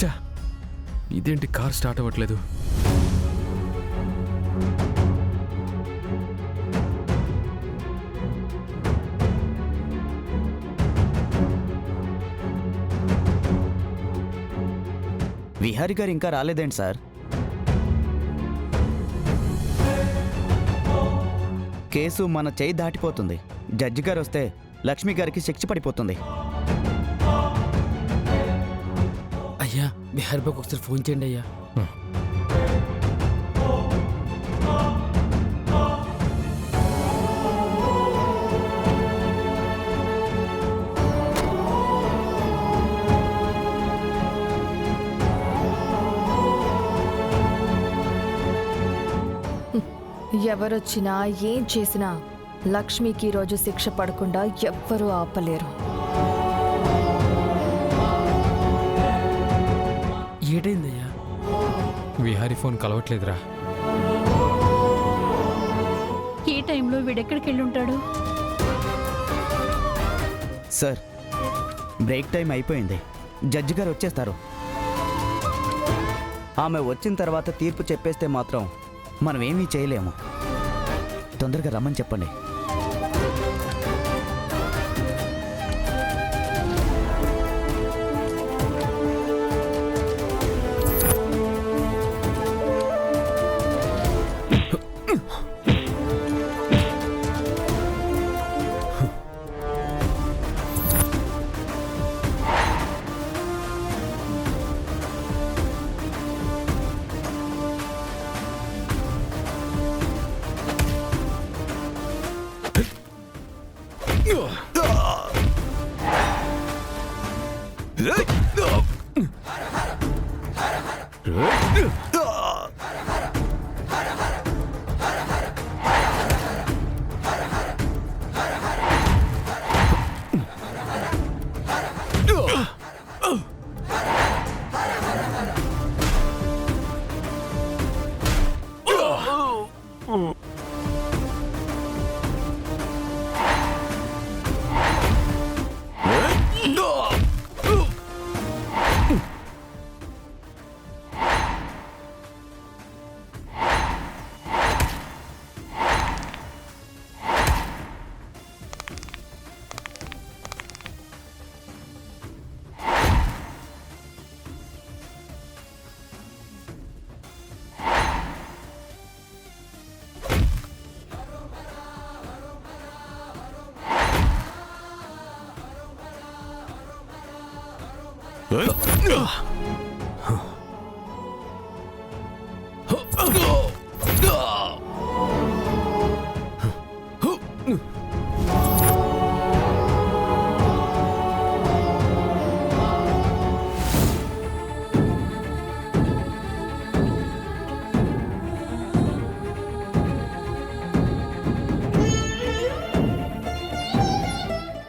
ఛా, ఇదేంటి car start అవ్వట్లేదు? విహారీ గారు ఇంకా రాలేదేంటి సార్? కేసు మన చేయి దాటిపోతుంది. జడ్జి గారు వస్తే లక్ష్మి గారికి శిక్ష పడిపోతుంది. అయ్యా, బిహార్ బాబు ఒకసారి ఫోన్ చేయండి అయ్యా. ఎవరొచ్చినా ఏం చేసినా లక్ష్మికి ఈరోజు శిక్ష పడకుండా ఎవ్వరూ ఆపలేరు. ఏటైందయ్యా? విహారీ ఫోన్ కలవట్లేదురా. ఈ టైంలో వీడెక్కడికి వెళ్ళుంటాడు? సార్, బ్రేక్ టైం అయిపోయింది. జడ్జి గారు వచ్చేస్తారు. ఆమె వచ్చిన తర్వాత తీర్పు చెప్పేస్తే మాత్రం మనం ఏమీ చేయలేము. తొందరగా రమ్మని చెప్పండి.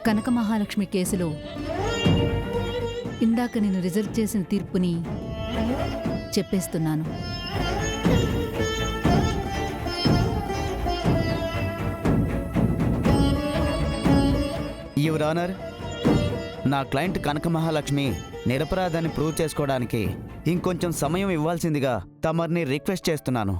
కనక మహాలక్ష్మి కేసులో ఇందాక నేను రిజర్వ్ చేసిన తీర్పుని చెప్పేస్తున్నాను. యువర్ ఆనర్, నా క్లయింట్ కనక మహాలక్ష్మి నిరపరాధాన్ని ప్రూవ్ చేసుకోవడానికి ఇంకొంచెం సమయం ఇవ్వాల్సిందిగా తమరిని రిక్వెస్ట్ చేస్తున్నాను.